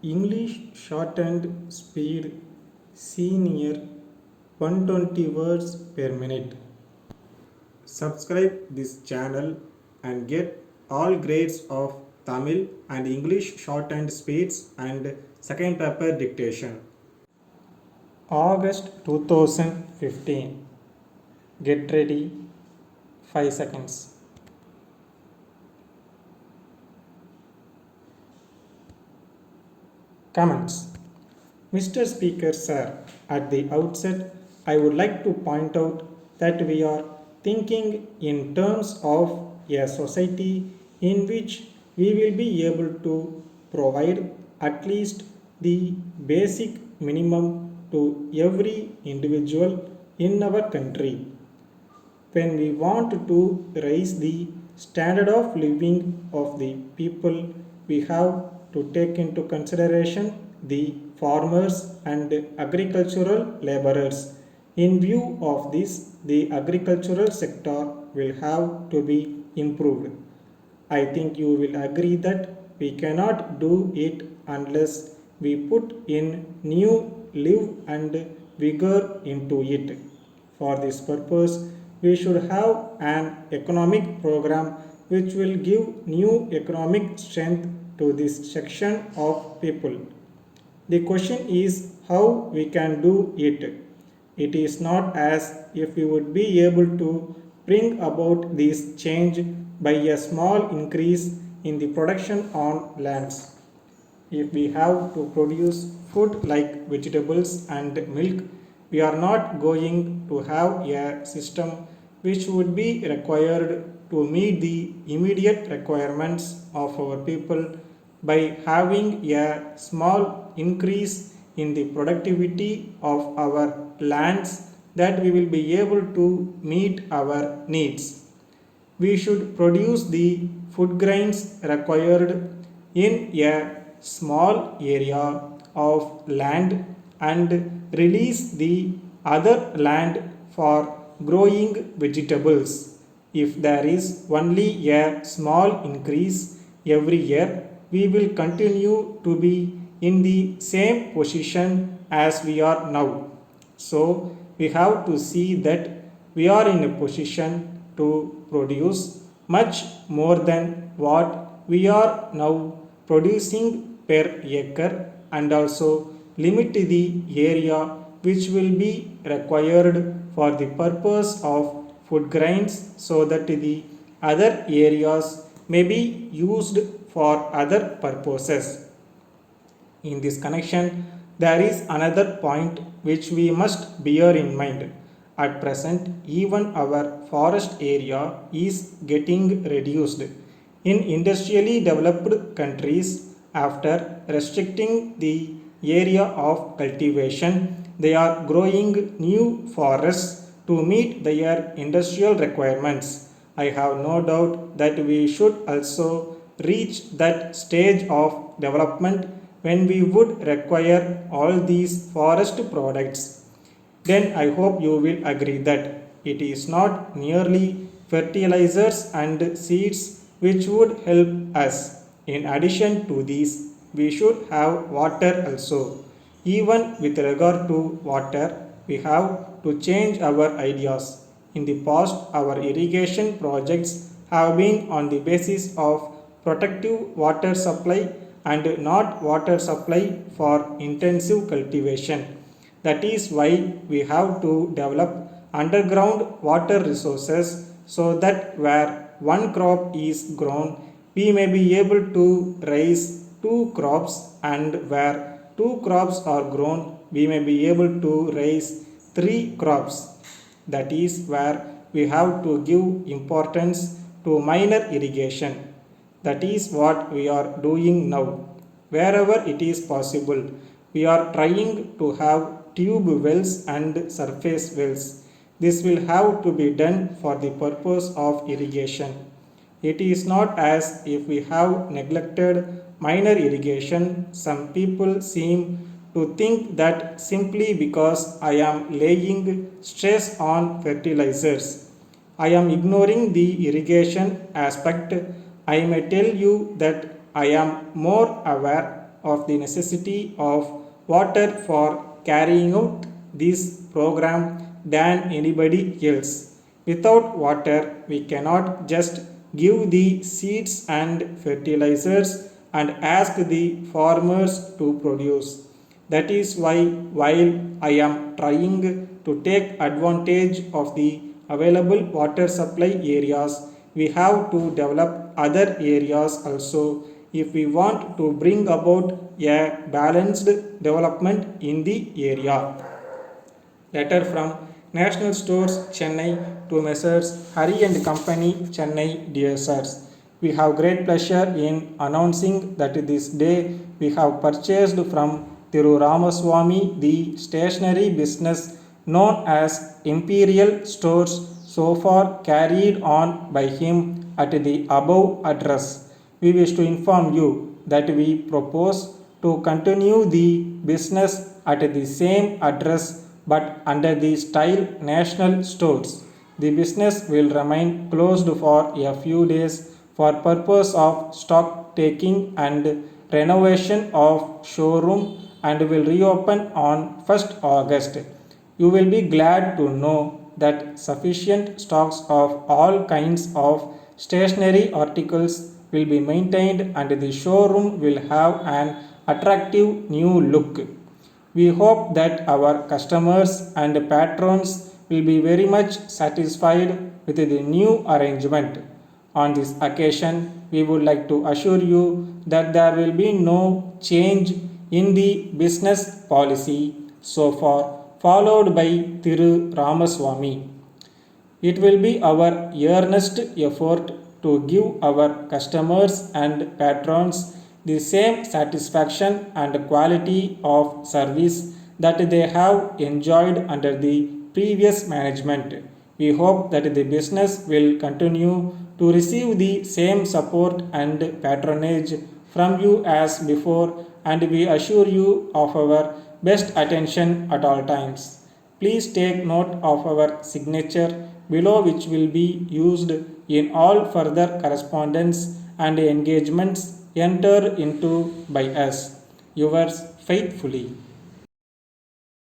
English shorthand speed senior 120 words per minute. Subscribe this channel and get all grades of Tamil and English shorthand speeds and second paper dictation. August 2015. Get ready. 5 seconds. Comments. Mr. Speaker, sir, at the outset, I would like to point out that we are thinking in terms of a society in which we will be able to provide at least the basic minimum to every individual in our country. When we want to raise the standard of living of the people, we have to take into consideration the farmers and agricultural laborers. In view of this, the agricultural sector will have to be improved. I think you will agree that we cannot do it unless we put in new life and vigor into it. For this purpose, we should have an economic program which will give new economic strength to this section of people. The question is how we can do it. It is not as if we would be able to bring about this change by a small increase in the production on lands. If we have to produce food like vegetables and milk, we are not going to have a system which would be required to meet the immediate requirements of our people by having a small increase in the productivity of our lands that we will be able to meet our needs. We should produce the food grains required in a small area of land and release the other land for growing vegetables. If there is only a small increase every year, we will continue to be in the same position as we are now. So, we have to see that we are in a position to produce much more than what we are now producing per acre and also limit the area which will be required for the purpose of food grains so that the other areas may be used for other purposes. In this connection, there is another point which we must bear in mind. At present, even our forest area is getting reduced. In industrially developed countries, after restricting the area of cultivation, they are growing new forests to meet their industrial requirements. I have no doubt that we should also reach that stage of development when we would require all these forest products. Then I hope you will agree that it is not merely fertilizers and seeds which would help us. In addition to these, we should have water also. Even with regard to water, we have to change our ideas. In the past, our irrigation projects have been on the basis of protective water supply and not water supply for intensive cultivation. That is why we have to develop underground water resources so that where one crop is grown, we may be able to raise two crops, and where two crops are grown, we may be able to raise three crops. That is where we have to give importance to minor irrigation. That is what we are doing now. Wherever it is possible, we are trying to have tube wells and surface wells. This will have to be done for the purpose of irrigation. It is not as if we have neglected minor irrigation. Some people seem to think that simply because I am laying stress on fertilizers, I am ignoring the irrigation aspect. I may tell you that I am more aware of the necessity of water for carrying out this program than anybody else. Without water, we cannot just give the seeds and fertilizers and ask the farmers to produce. That is why, while I am trying to take advantage of the available water supply areas, we have to develop other areas also if we want to bring about a balanced development in the area. Letter from National Stores Chennai to Messrs. Hari and Company Chennai. Dear sirs, we have great pleasure in announcing that this day we have purchased from Thiru Ramaswamy the stationery business known as Imperial Stores, so far carried on by him at the above address. We wish to inform you that we propose to continue the business at the same address but under the style National Stores. The business will remain closed for a few days for purpose of stock taking and renovation of showroom and will reopen on 1st August. You will be glad to know that sufficient stocks of all kinds of stationery articles will be maintained and the showroom will have an attractive new look. We hope that our customers and patrons will be very much satisfied with the new arrangement. On this occasion, we would like to assure you that there will be no change in the business policy so far followed by Thiru Ramaswamy. It will be our earnest effort to give our customers and patrons the same satisfaction and quality of service that they have enjoyed under the previous management. We hope that the business will continue to receive the same support and patronage from you as before, and we assure you of our best attention at all times. Please take note of our signature below, which will be used in all further correspondence and engagements entered into by us. Yours faithfully.